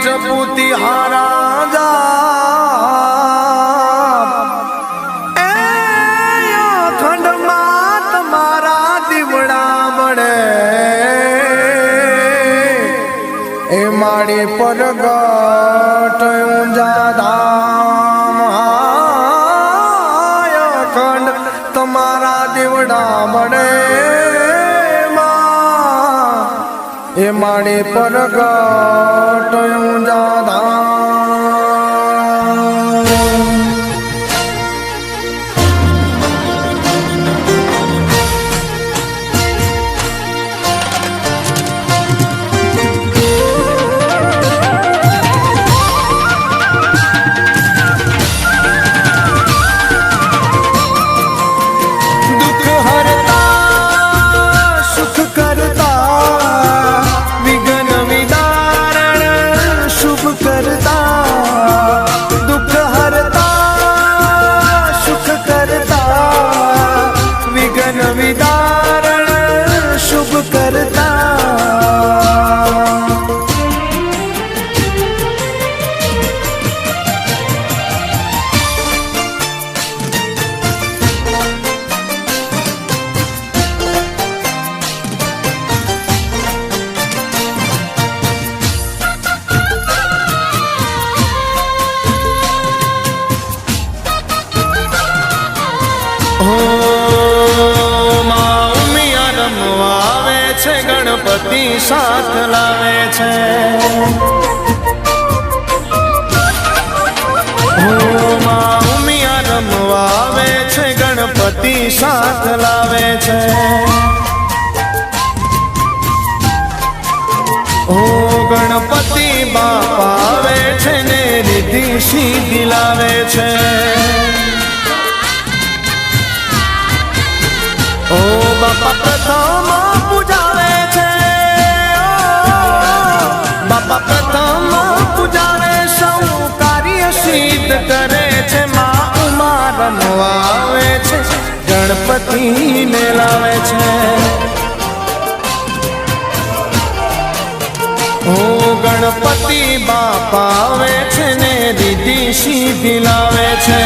જપુતી હારા જા એ ખંડમાં તમારા દીવડા મળે એ માડી પરગટ ઊંઝા ધામ ખંડ તમારા દીવડા મળે એ માડી પરગટ ઊંઝા ધામ ગણપતિ સાથ લાવે છે માં ઉમિયા રમવા આવે છે ગણપતિ સાથ લાવે છે ગણપતિ બાપા આવે છે ને રીધિ સીધી લાવે છે ઓ બાપા પ્રથમ પૂજાવે છે બાપા પ્રથમ પૂજાવે સૌ કાર્ય સિદ્ધ કરે છે માં ઉમા રમવા આવે છે ગણપતિ ને લાવે છે ઓ ગણપતિ બાપા આવે છે ને રીધિ સીધી લાવે છે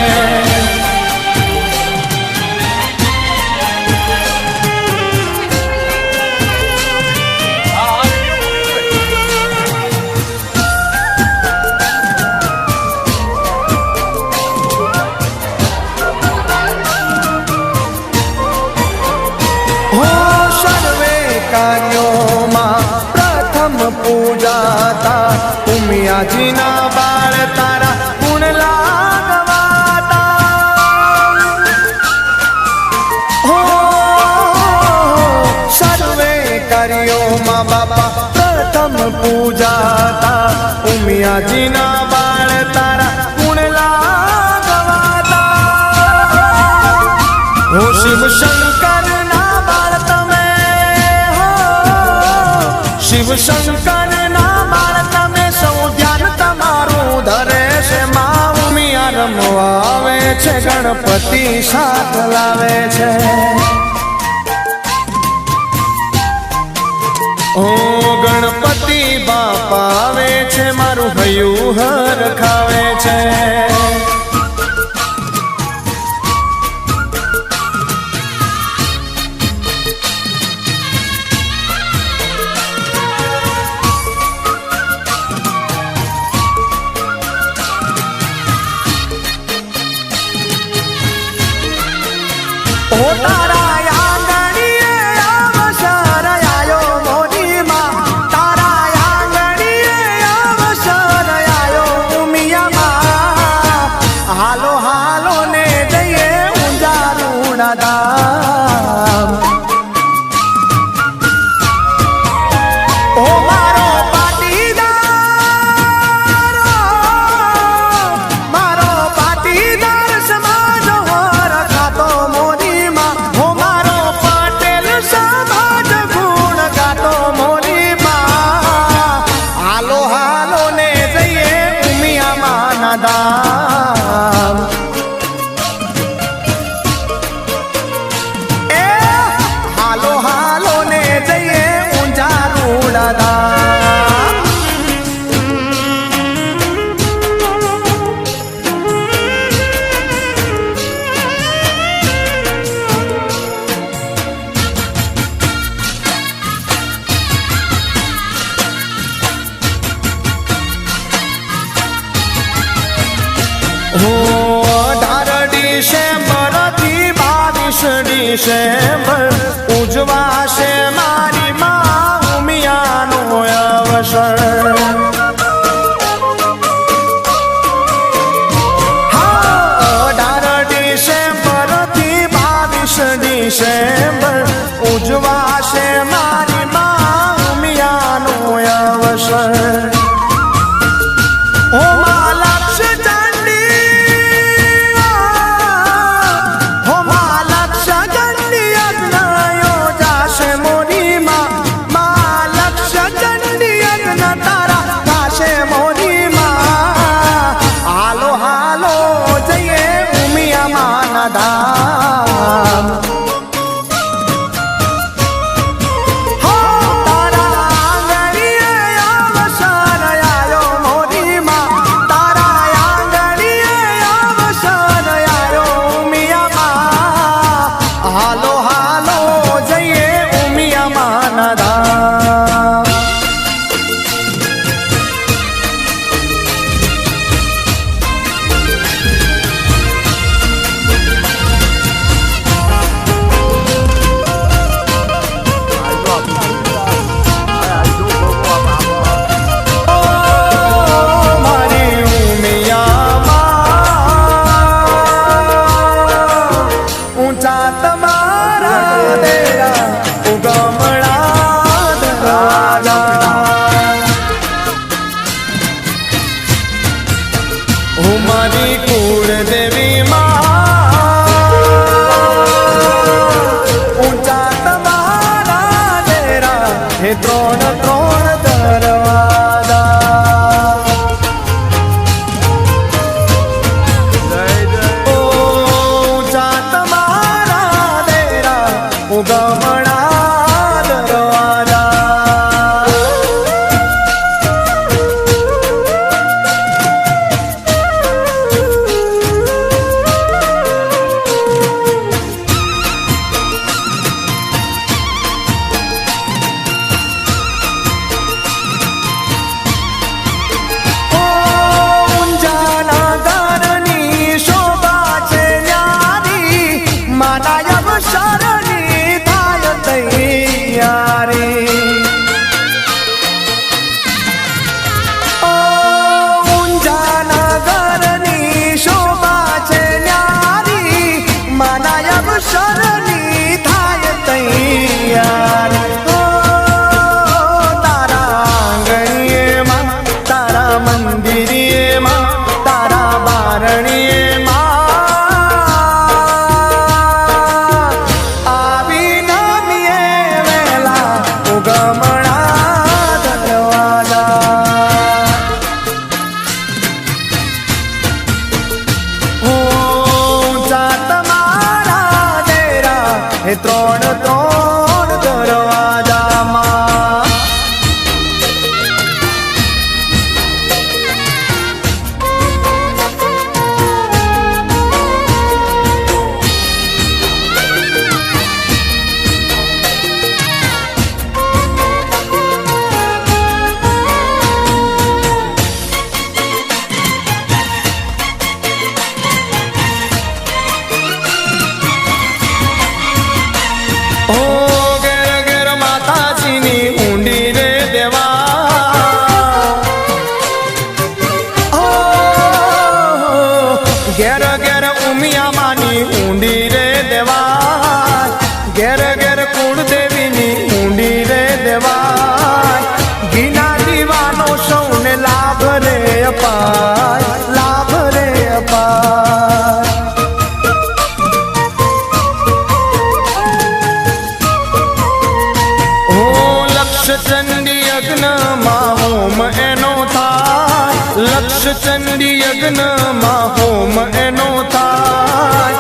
પૂજાતા ઉમિયાજીના બાળ તારા ગુણ લાગવાતા હો સર્વે કાર્યોમાં બાપા પ્રથમ પૂજાતા ઉમિયાજીના બાળ તારા ગુણ લાગવાતા હો શિવ શંકર ના બાળ તમે હો શિવ શંકર આવે છે ગણપતિ સાથ લાવે છે ઓ ગણપતિ બાપા આવે છે મારું હૈયું હર ખાવે છે હો 18 ડિસેમ્બર થી 22 ડિસેમ્બર ઉજવાશે મારી માં ઉમિયાનો અવસર. 18 ડિસેમ્બર થી 22 ડિસેમ્બર ઉજવાશે મારી માં ઉમિયાનો અવસર. ઓ મા લક્ષ ચંડી, હો મા લક્ષ ચંડી યજ્ઞ યોજાશે મોરી માં. મા લક્ષ ચંડી યજ્ઞ તારા થાશે મોરી માં. હાલો હાલો જઈએ ઉમિયા માના ધામ. હાલો હાલો જઈએ ઉમિયા માના ધામ. મારી ઉમિયામાં ઊંચા તમારા ડેરા ઉગમણા દરવાજા. હું મારી કુળદેવી માં ઊંચા તમારા ડેરા હે 3 દરવાજા. ઊંચા તમારા ડેરા ઉગમણા દરવાજા. ઊંઝાના ઘરની શોભા છે ન્યારી, માના અવસરની થાય તૈયારી. ઊંઝાના ઘરની શોભા છે ન્યારી, માના અવસરની થાય તૈયારી. તારા આંગણીએ માં, તારા મંદિરે માં, તારા બારણીએ માં આવી નમીએ વેલા ઉગમણા દરવાજા. ઊંચા તમારા ડેરા હે 3 દરવાજામાં. ઓ ઘેર ઘેર માતાજીની ઊંડી રે દેવા. ઓ ઘેર ઘેર ઉમિયા માની ઊંડી રે દેવા. ઘેર ઘેર કુળદેવીની ઊંડી રે દેવા. ઘીના દીવાનો સૌને લાભ રે અપાય, લાભ રે અપાય. ચંડી યજ્ઞમાં હોમ એનો થાય, લક્ષ ચંડી યજ્ઞમાં હોમ એનો થાય.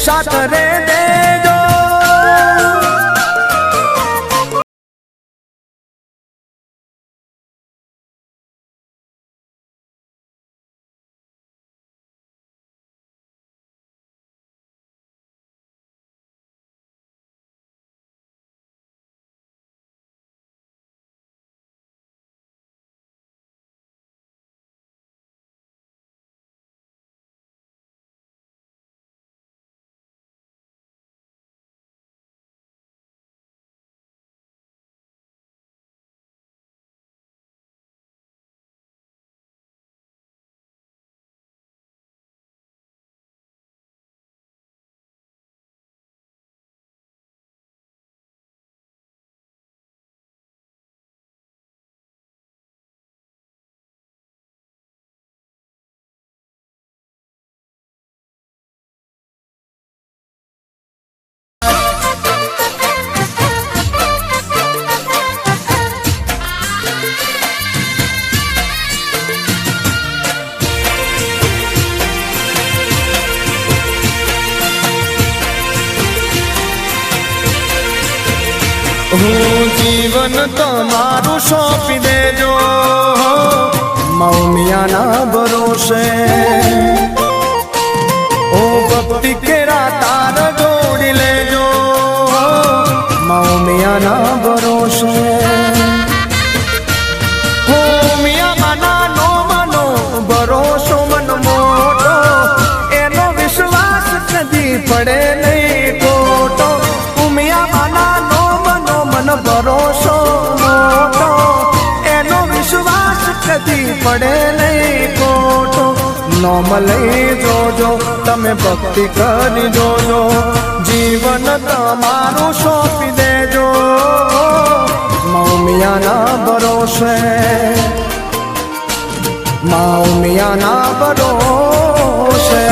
સાથ રે દેજો. હું જીવન તમારું સોંપી દેજો મૌમિયાના ભરોસે. ઓ ભક્તિ કેરા તાર જોડી લેજો મૌમિયાના ભરોસે. હો મિયા નાનો મનો ભરોસો મન મોટો, એનો વિશ્વાસ કદી પડે નહીં ખોટો. ઉમિયા નાનો મન ભરોસો મોટો, એનો વિશ્વાસ કદી પડે નહીં ખોટો. નોમ લઈ જોજો તમે ભક્તિ કરી જોજો, જીવન તમારું સોંપી દેજો મૌમિયાના ભરોસે. મૌમિયાના ભરોસે.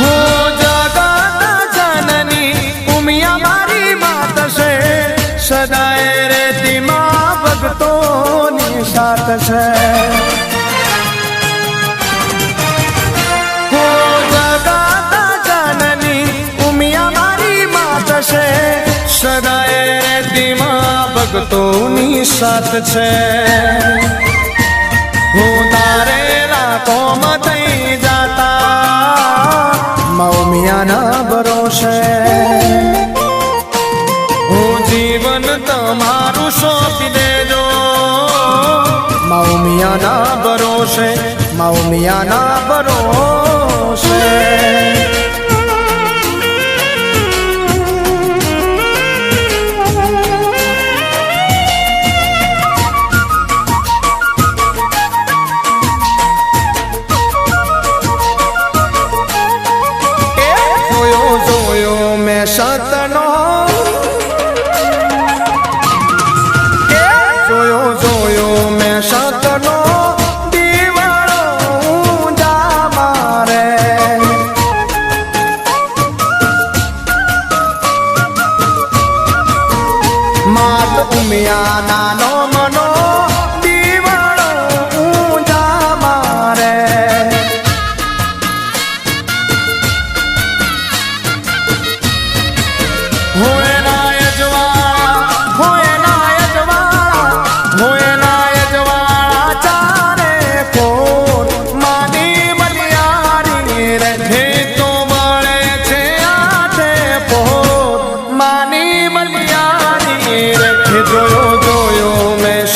હો જગત જનની ઉમિયા મારી માત છે, સદાય રહેતી માં ભક્તોની સાથ છે. હો જગત જનની ઉમિયા મારી માત છે, સદાય રહેતી માં ભક્તોની સાથ છે. હું તારે રાતોમાં થઈ જાતા મૌમિયાના ભરોસે. હું જીવન તમારું સોંપી દેજો મૌમિયાના ભરોસે. મૌમિયાના ભરોસે. જોયો મેં સતનો, જોયો મેં સતનો દીવાળો ઊંઝા મારે. માત ઉમિયા નાનો મનો દીવાળો ઊંઝા મારે. જોયો મેં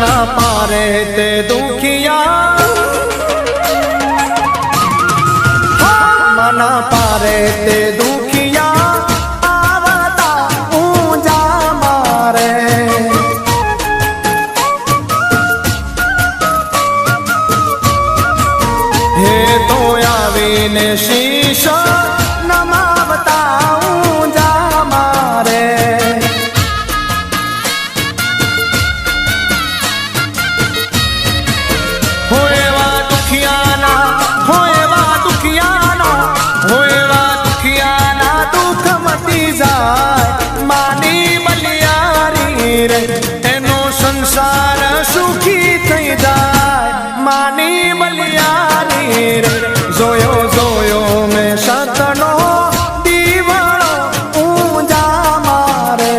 ना पारे ते दुखिया मना पारे ते दुखिया आवता ऊंजा मारे हे तो आवीने शीश नमावता ऊंजा मारे होएवा दुखियाना दुख मती जाय मानी बलियारी रे एनो संसार सुखी थई जाय मानी बलियारी रे जोयो जोयो में सतनो दीवानो ऊंजा मारे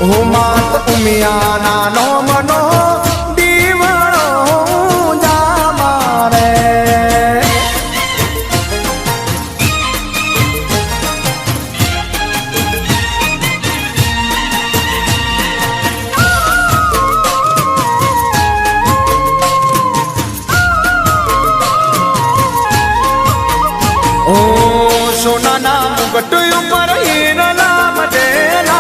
ओ मात उमियाना नो मनो सोना मुगट ऊपर हीरला मटेला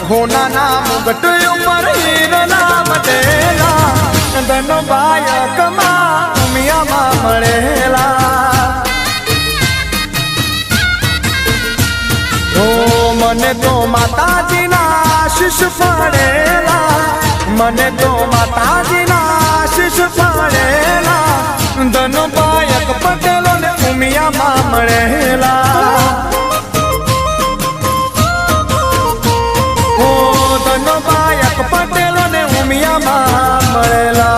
होना ना मुगट ऊपर हीरला मटेला धन बायक मा उमिया मा मळेला ओ मने तो माताजी ना आशीष पड़ेला मने तो माताजी ना आशीष पड़ेला धन बायक पटेलो ने उमिया मा मळेला पटेलो ने उमिया मा मळेला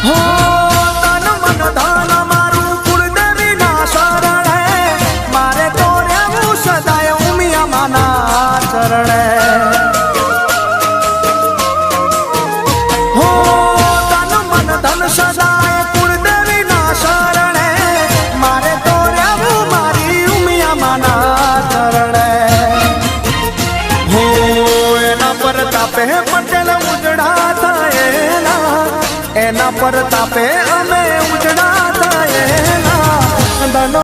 हो तन मन धन मारू कुलदेवी ना शरण मारे तो रेवू सदाय उमिया माना चरण सदाय कुलदेवी ना शरण मारे तो रेवू मारी उमिया माना चरण हो एना परतापे पटेल उजड़ा थायेला एना परतापे अमे उजड़ा थायेला धनो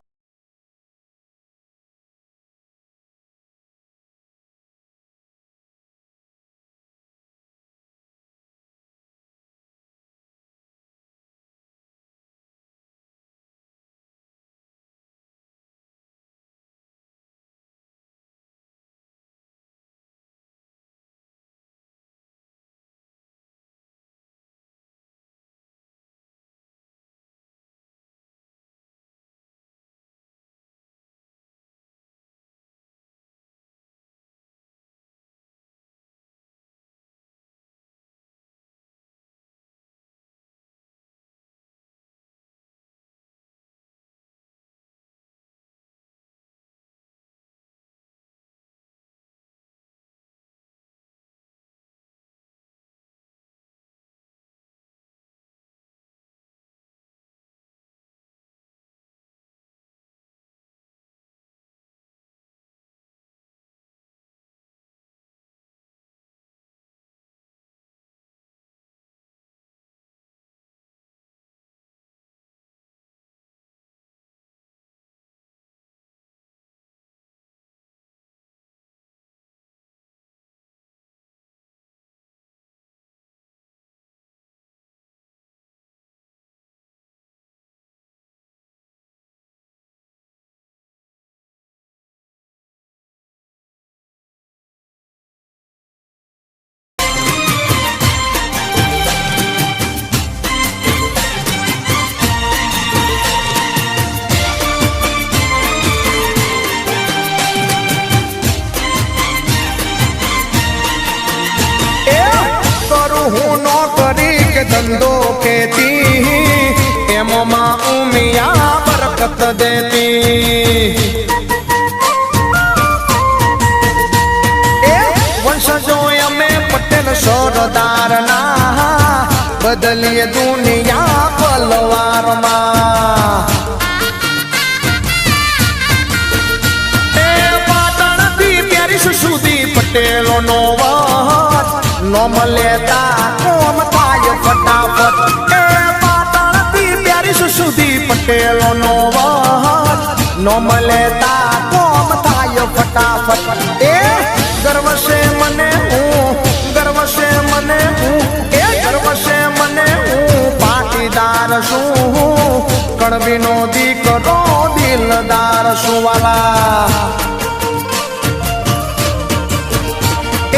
धंधो खेती एमो माँ उमिया बरकत देती। બદલીએ દુનિયા પલવારમાં. એ પાટણથી પ્યારીશ સુધી પટેલો નો વાત નોમ લેતા કોમ થાય ફટાફટ. એ પાટણથી પ્યારીશ સુધી પટેલો નો વાત નોમ લેતા કોમ થાય ફટાફટ. એ ગર્વ છે મને હું, ગર્વ છે મને હું, એ ગર્વ છે મને હું પાટીદાર છું, કણબીનો દીકરો દિલદાર છું વાલા. એ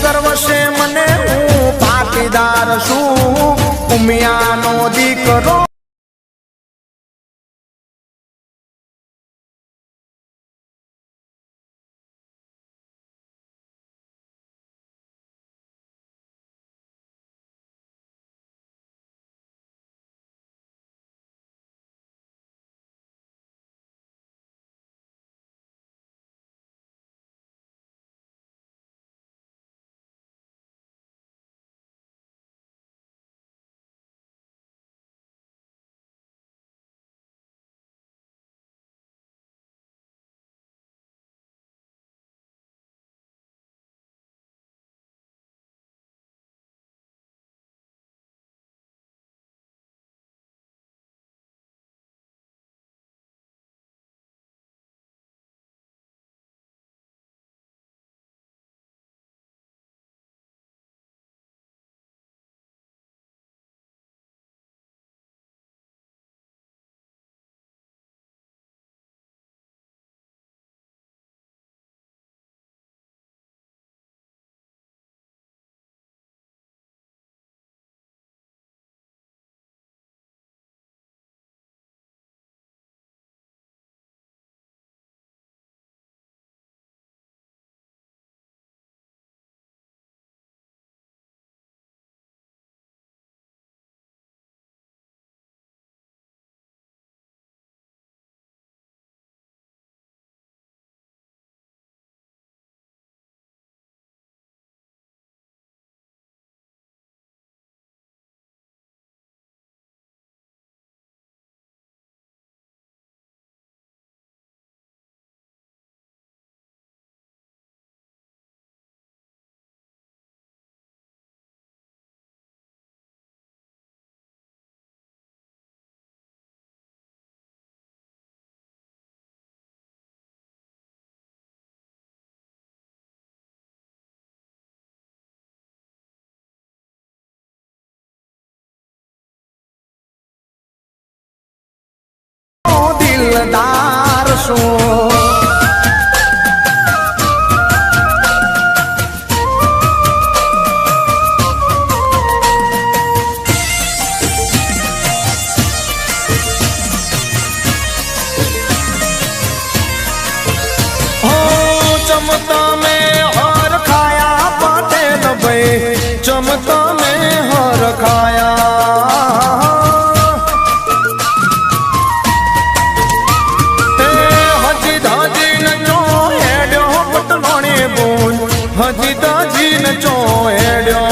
ગર્વ છે મને હું પાટીદાર છું, ઉમિયાનો દીકરો. દિલદાર છું. ચમતા મેં હર ખાયા પટેલ ભાઈ, ચમતા મેં હર ખાયા. હજી દાજી ન ચો હેડ્યો.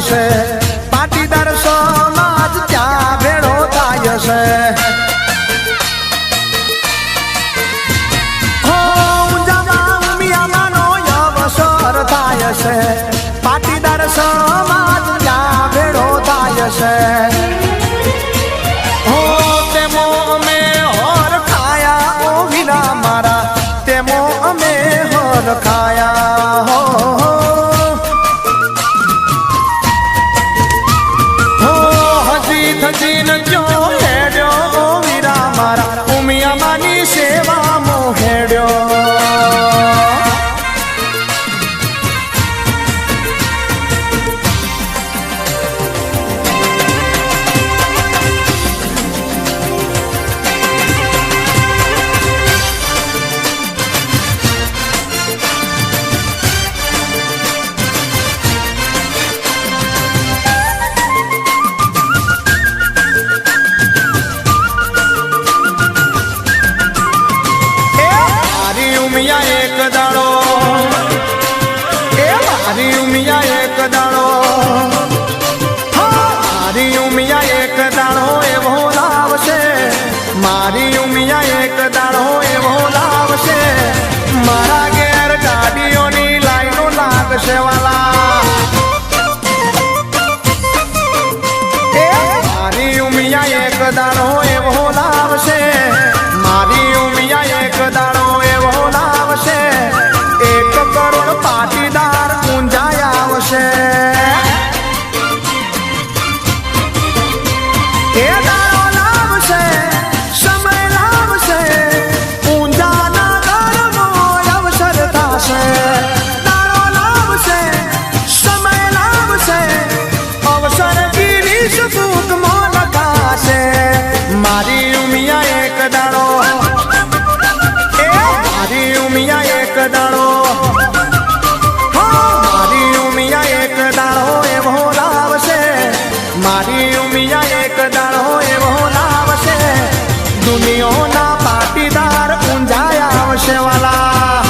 છે પાટીદાર સમાજ ત્યાં ભેળો થાય છે છે પાટીદાર સમાજ ત્યાં ભેળો થાય છે હો તેમો અમે હોર ખાયા ઓ વીરા મારા તેમો અમે હોર ખાયા હો હજી થજીન ક્યો હેડ્યો ઓ વીરા મારા ઉમિયામાની સેવામાં હેડ્યો એક દાડો એ મારી ઉમિયા એક દાડો મારી ઉમિયા એક દાડો એવો લાવશે મારી ઉમિયા એક દાડો એવો લાવશે મારા ઘેર ગાડીઓની લાઈનો લાગશે વાલા એ મારી ઉમિયા એક દાડો એવો લાવશે મારી ઉમિયા એક દાડો એવો લાવશે 1 કરોડ પાટીદાર ઊંઝા આવશે એ દાડો લાવશે સમય લાવશે ઊંઝાના ઘરમાં અવસર થશે દાડો લાવશે સમય લાવશે અવસર ગીરીશ ભૂખમાં લખાશે મારી ઉમિયા એક દાડો મારી ઉમિયા એક દાડો મારી ઉમિયા એક દાડો એવો લાવશે મારી ઉમિયા એક દાડો એવો લાવશે દુનિયાના પાટીદાર ઊંઝા આવશે વાલા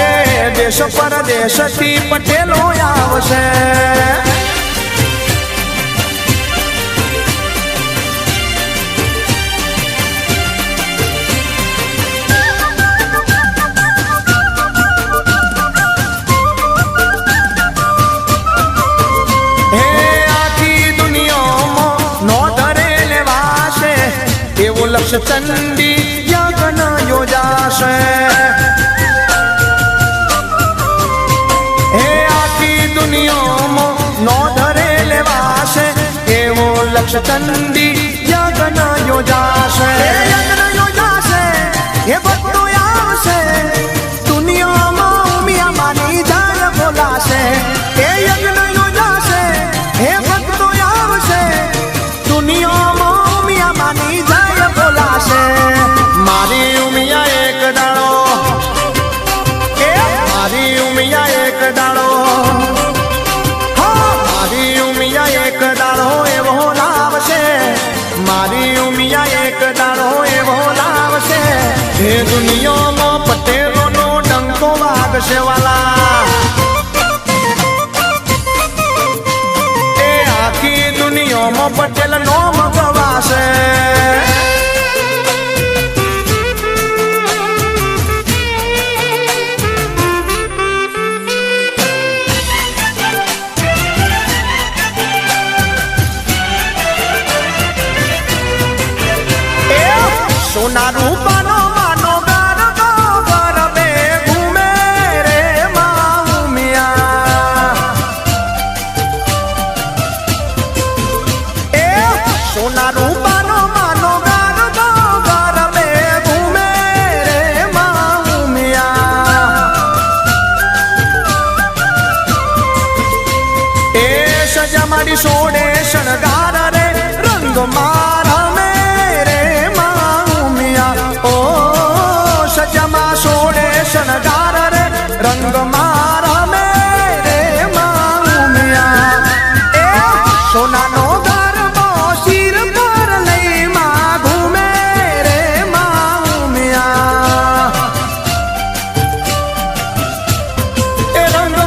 એ દેશ પરદેશથી પટેલો આવશે લક્ષ ચંડી યજ્ઞ યોજાશે હે આખી દુનિયામાં નો ધરે લેવાશે એવો લક્ષ ચંડી યજ્ઞ યોજાશે યજ્ઞ યોજાશે એ બધું આવશે દુનિયામાં ઉમિયામાની જાન બોલાશે એ યજ્ઞ યોજાશે એ બધું આવશે દુનિયામાં ઉમિયામાની જાન બોલાશે મારી ઉમિયા એક દાડો એ મારી ઉમિયા એક દાડો મારી ઉમિયા એક દાડો એવો લાવશે મારી ઉમિયા એક દાડો એવો લાવશે એ દુનિયામાં પટેલોનો ડંકો વાગશે વાલા એ આખી દુનિયામાં પટેલ નો મગવાશે સોના રૂપાનો માનો ગરબો ગરબે ઘૂમે રે માં ઉમિયા એ સોના રૂપાનો માનો ગરબો ગરબે ઘૂમે રે માં ઉમિયા એ સજા મારી સોડે શણગાર રે રંગ મારા શણગાર રે રંગ મારા મેરે માં ઉમિયા એ સોનાનો ગરબો શિર પર લઈ માં ઘૂમે રે માં ઉમિયા એ રંગ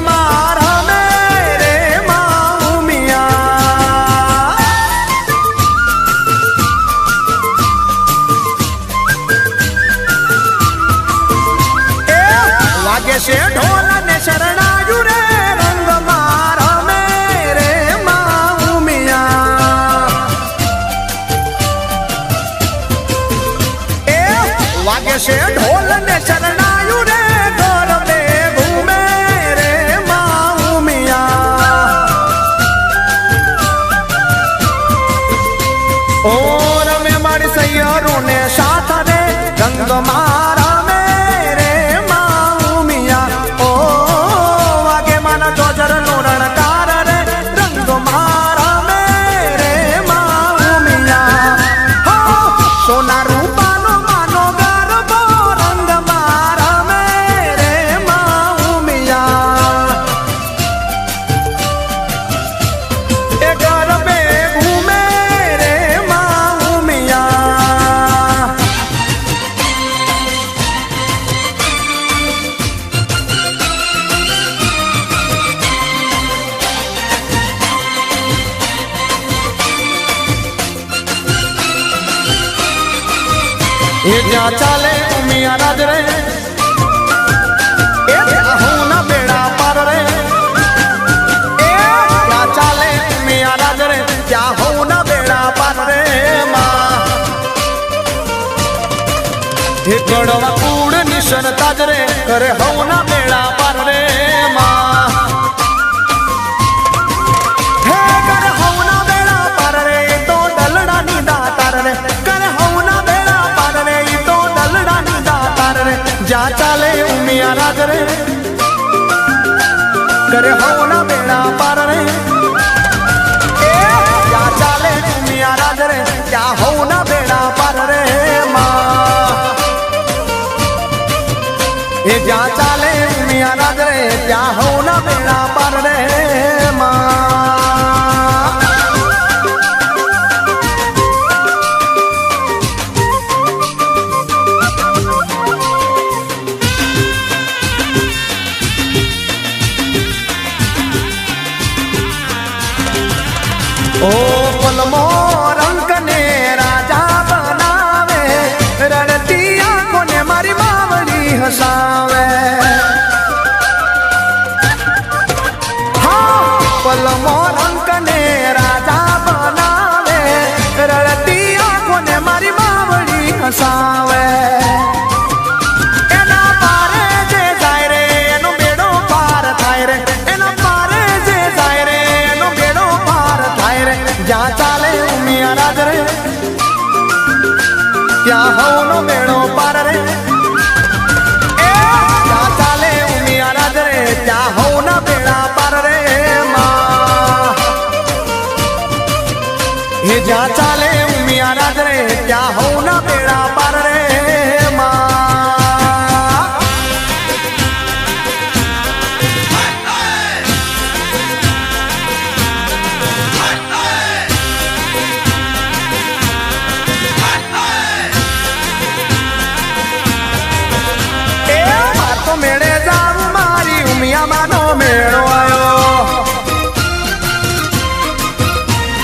ढोल ने शरणायु रे रंग मारा मेरे माऊ मिया ए वागे से ढोल ने शरणायु रे घर में घूमे रे माऊ मिया और में मारी सैयरों ने साथ रे रंग मारा मेरे माऊ मिया ओ वागे माना जोजर नो रणकार रे रंग मारा मेरे माऊ मिया हो सोना रूपा नो मानो गरबो रंग मारा मेरे माऊ मिया ए गरबे घूमे रे माऊ मिया ये क्या चाले उमिया राज रे ए हूं ना बेड़ा पार रे ए क्या चाले उमिया राज रे क्या हूं ना बेड़ा पार रे मां हे कड़वा कूड़ निशन ताज रे करे हूं ना बेड़ा पार रे मां हे करे हूं ना बेड़ा पार रे तो डलड़ा नी दातार रे करे हूं ना बेड़ा पार रे तो डलड़ा नी दातार रे जा चाले उमिया राज रे करे हूं ना बेड़ा पार रे ए जा चाले उमिया राज रे क्या हूं ना बेड़ा पार रे मां ए जा चाले उमिया राज रे क्या हूं ना बेड़ा पार रे मां ओ पलमो रंग ने राजा बनावे रड़ती आंखों ने मारी बावली हसावे हाँ पलमो रंग ने राजा बनावे रड़ती आंखों ने मारी बावली हसावे एना पारे जे जाय रे एनो बेड़ो पार थाय रे एना पारे जे जाय रे एनो बेड़ो पार थाय रे जा चाले उमिया राज रे क्या हो नो बेड़ो पार रे ए जा चाले उमिया राज रे क्या हो ना बेड़ा पार रे मां हे जा चाले उमिया राज रे क्या हो ना बेड़ा पार रे मां मेड़े जाऊ मारी उमिया मानो मेड़ो आयो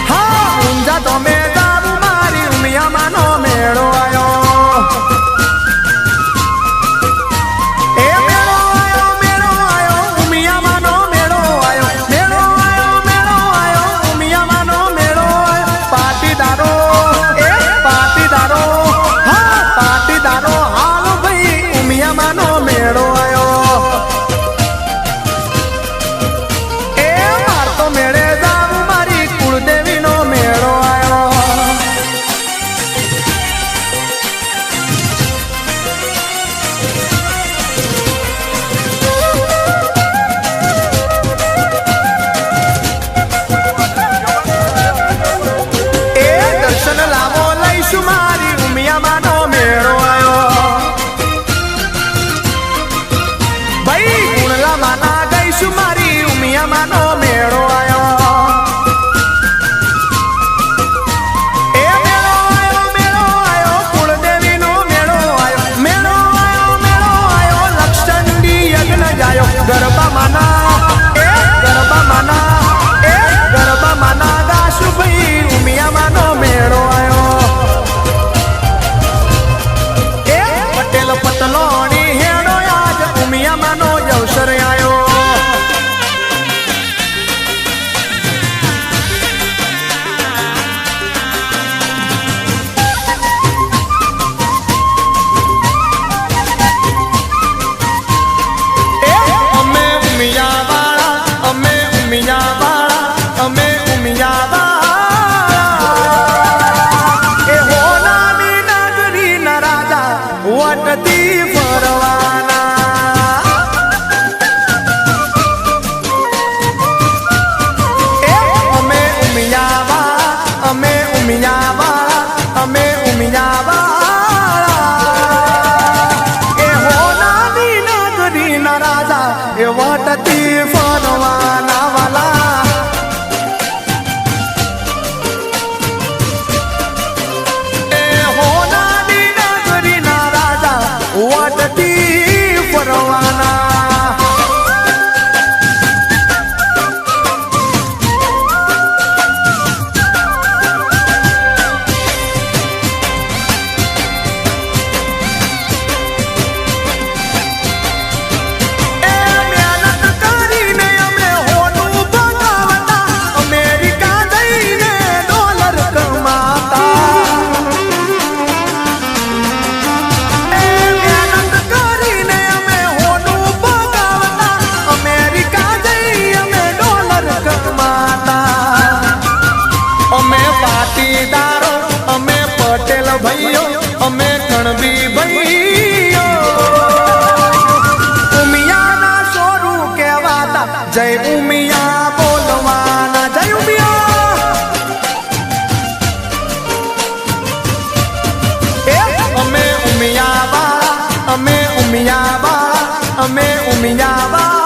हाँ ऊंजा तो मैं जाऊ मारी उमिया मानो मेड़ो आयो ए मेड़ो आयो उमिया मानो मेड़ो आयो मेड़ो आयो उमिया मानो मेड़ो आयो पाटीदारो ए पाटीदारो हाँ पाटीदारो हालो भाई उमिया मानो मेड़ो आयो વાટતી ફરવાના વાલા એ હોનાની નગરીના રાજા વાટતી ફરવાના ભાઈઓ અમે કણબી ભાઈઓ ઉમિયાના સોરું કહેવાતા જય ઉમિયા બોલવાના જય ઉમિયા અમે ઉમિયા વાળા અમે ઉમિયા વાળા અમે ઉમિયા વાળા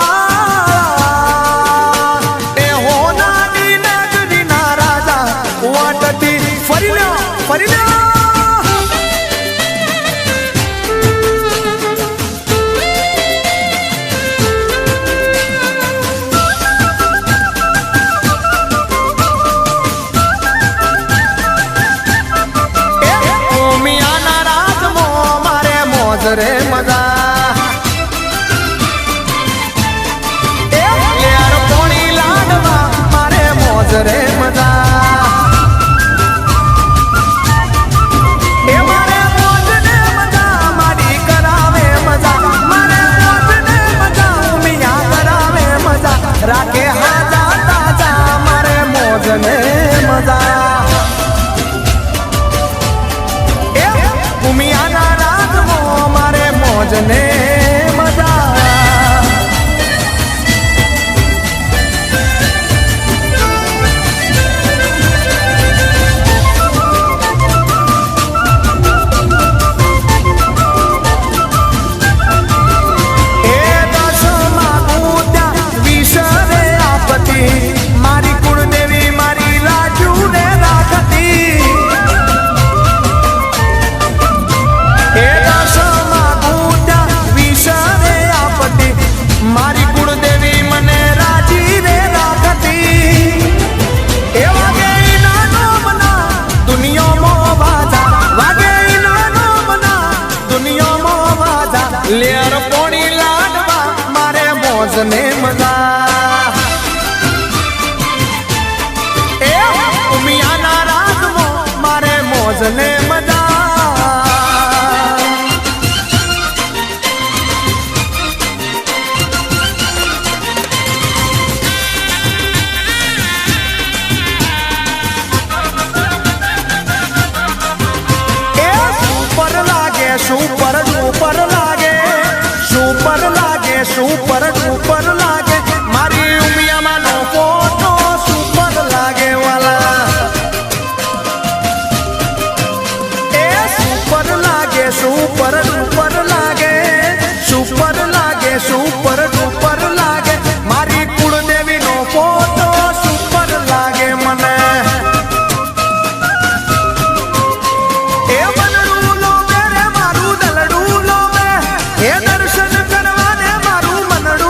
એ હોનાની નગરીના રાજા વાટતી ફરી લ્યો રે મજા યાર પોણી લાડવા મારે મોજ રે મજા એ મારે મોજ ને મજા મારી કરાવે મજા મારે મોજ ને મજા ઉમિયા કરાવે મજા રાખે હાજા તાજા મારે મોજ ને મજા એ ઉમિયાના મોજને મજા એ દશમાં કૂદ્યા વિષરે આપતી મારી કુળદેવી મારી રાજુને રાખતી એ મારી કુળદેવી મને રાજી રે રાખતી એ વાગે નાનો મના દુનિયામાં વાજા વાગે નાનો મના દુનિયામાં વાજા લેર પોણી લાડવા મારે મોજ ને મજા એ ઉમિયાના રાજમાં મારે મોજ ને મજા સુપર ડુપર લાગે સુપર લાગે સુપર ડુપર લાગે મારી ઉમિયામાં નો ફોટો સુપર લાગે વાલા એ સુપર લાગે સુપર ડુપર લાગે સુપર લાગે સુપર ડુપર લાગે મારી કુળદેવી નો ફોટો સુપર લાગે મને એ દર્શન કરવાને મારું મનડું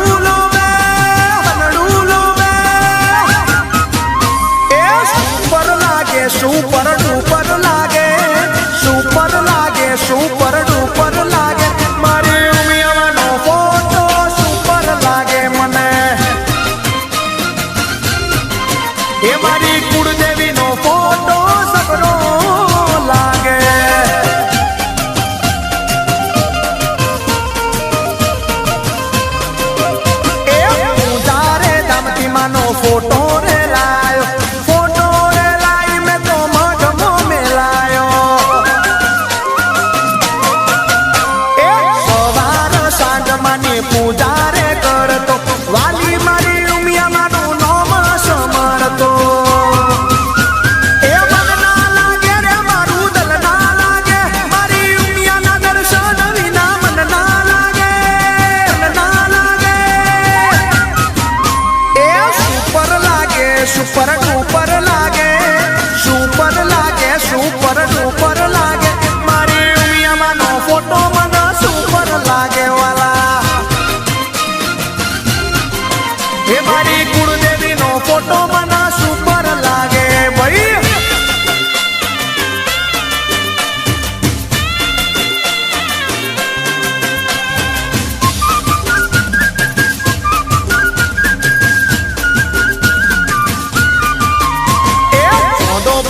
એ મારી કુળદેવી નો ફોટો બના સુપર લાગે ભાઈ.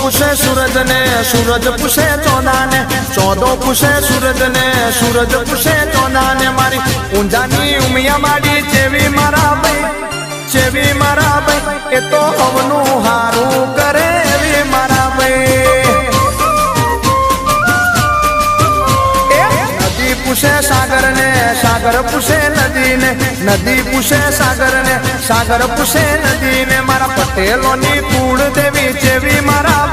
પૂછે સૂરજ ને સૂરજ પૂછે ચોના ને ચોદો પૂછે સૂરજ ને સૂરજ પૂછે ચોના ને મારી ઊંઝાની ઉમિયા માડી ચેવી મારા ભાઈ ચેવી મારા ભાઈ એ તો હવનું હારું કરે એવી મારા ભાઈ. નદી પૂછે સાગર ને સાગર પૂછે નદી ને નદી પૂછે સાગર ને સાગર પૂછે નદી ને મારા પટેલોની કુળ દેવી ચેવી મારા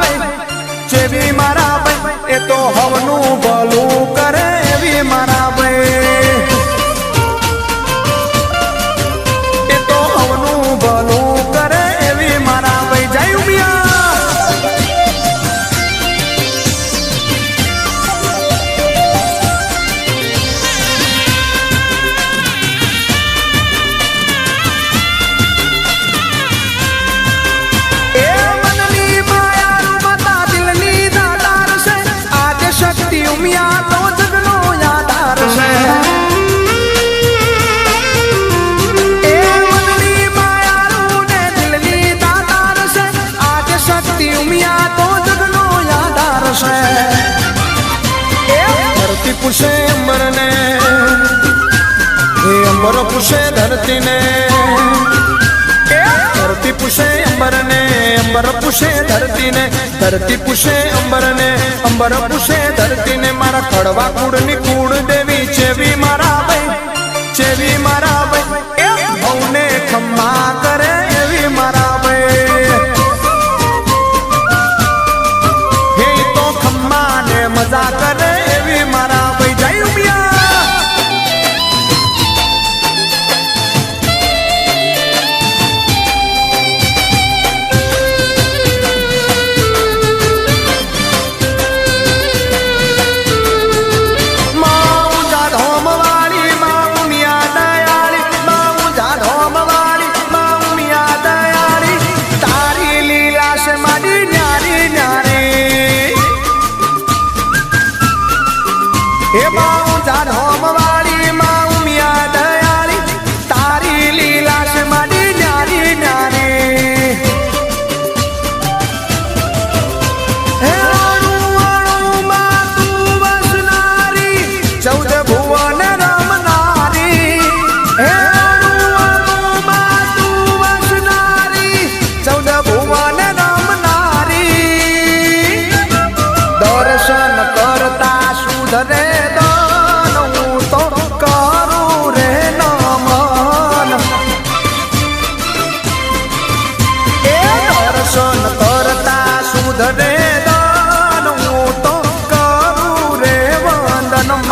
જેવી મારા ભાઈ એ તો હવનું ભલું કરે એવી મારા ભાઈ એ તો હવનું ભલું કરે એવી મારા ભાઈ. જય ઉમિયા. ઉમિયા તો જગનો યાદાર છે. એ મનની માયારું ને દિલની દાતાર છે. આજે શક્તિ ઉમિયા તો જગનો યાદાર છે. એ ધરતી પૂછે અંબર ને એ અંબર પૂછે ધરતી ને ધરતી પૂછે અંબર ને અંબર પૂછે ધરતી ને ધરતી પૂછે અંબર ને અંબર પૂછે ધરતી ને મારા કડવા કુળની કુળ દેવી ચેવી મારા ભાઈ ચેવી મારા ભાઈ એ ભવને ખમ્મા કરે એવી મારા ભાઈ. હે તો ખમ્મા ને મજા કરે એવી મારા ભાઈ. જય ઉમિયા. હે બાઉ જાન હોમ વાળી માં ઉમિયા દયાળી તારી લીલા છે માડી ન્યારી ન્યારી. હે અણુ અણુ માં તું વસનારી 14 ભુવન રમનારી. હે અણુ અણુ માં તું વસનારી 14 ભુવન રમનારી. દર્શન કરતા સુધરે ધરે દાન હું તો કરું રે વંદનમાં.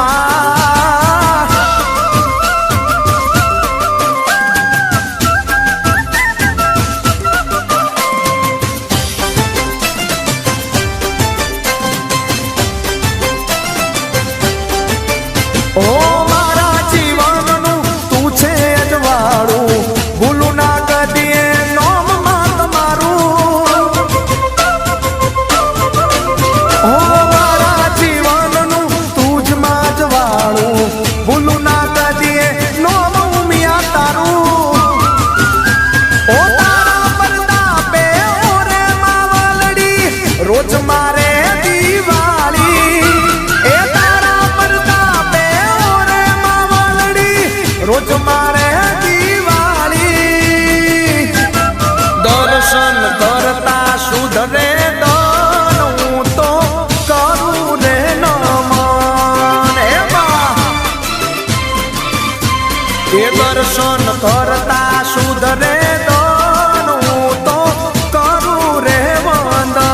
ઓ મારા જીવનનું તું છે અજવાળું ભૂલું ના કદીએ નોમમાં તમારું. ઓ મારા જીવનનું તું જ માજવાળું ભૂલું ના કદીએ નોમ ઉમિયા તારું. ઓ તારા પરતાપે ઓરે માવલડી રોજ મારે દિવાળી. એ તારા પરતાપે ઓરે માવલડી રોજ મારે દિવાળી. દર્શન કરતા સુધરે દર્શન કરતા સુધરે દન હું તો કરું રે વંદનમાં.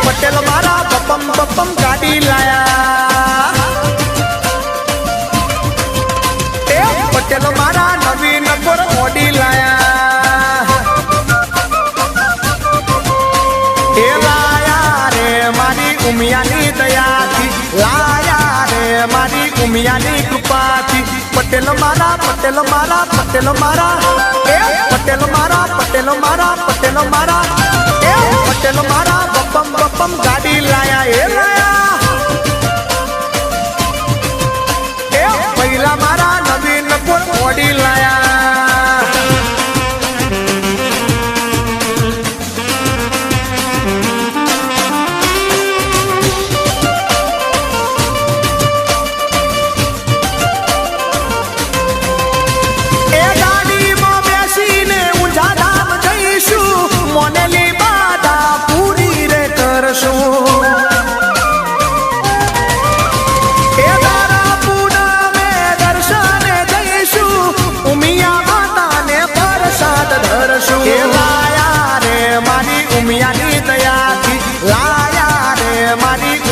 પટેલ મારા બપમ બપમ ગાડી લાયા. પટેલ મારા નવીન કોર ઓડી લાયા. ઉમિયાની દયાથી લાયા રે મારી ઉમિયાની કૃપાથી પટેલ મારા પટેલ મારા પટેલ મારા એ પટેલ મારા પટેલ મારા પટેલ મારા એ પટેલ મારા બપમ બપમ ગાડી લાયા એ લાયા એ પહેલા મારા નવીન કોણ ઓડી લાયા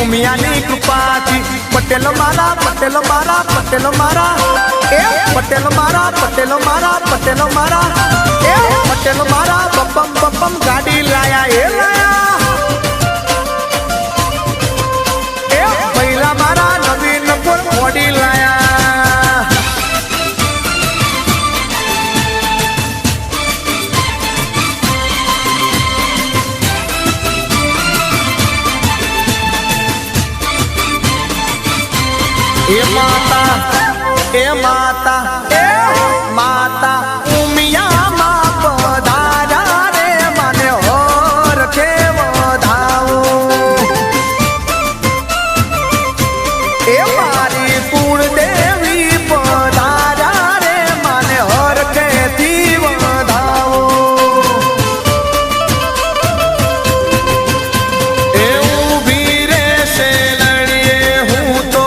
ઉમિયાની કૃપાથી પટેલ મારા પટેલ મારા પટેલ મારા એ પટેલ મારા પટેલ મારા પટેલ મારા એ પટેલ મારા બપમ બપમ ગાડી લાયા એ લાયા એ પહેલા મારા નવીન કોણ મોડી લાયા એ માતા એ માતા એ માતા ઉમિયા માં પધારા રે મને હોર કે વધાવો એ મારી કુળ દેવી પધારા રે મને હોર કે થી વધાવો એ ઊભી રે શેલડીએ હું તો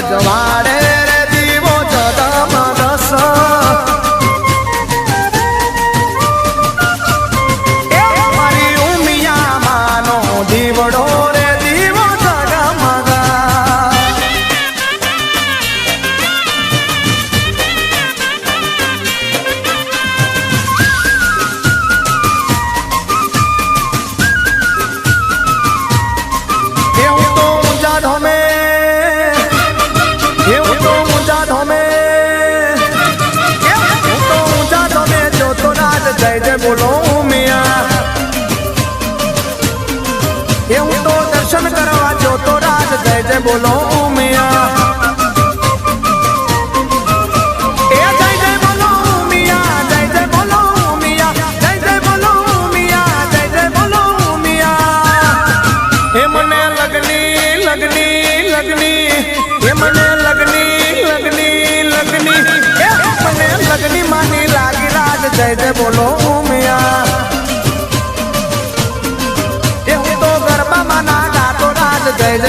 અજવાડે રે દીવો જગમગસ એ મારી ઉમિયા માનો દીવડો રે દીવો જગમગ એવું તો ઊંચા ઢોમે જય જય બોલો ઉમિયા એવું તો દર્શન કરવા જોતો રાજ જય જય બોલો ઉમિયા એ જય જય બોલો ઉમિયા જય જય બોલો ઉમિયા જય જય બોલો ઉમિયા જય જય બોલો ઉમિયા એ મને લગની લગની લગની એ મને લગની લગની લગની એ મને લગની માની લાગી રાજ જય જય બોલો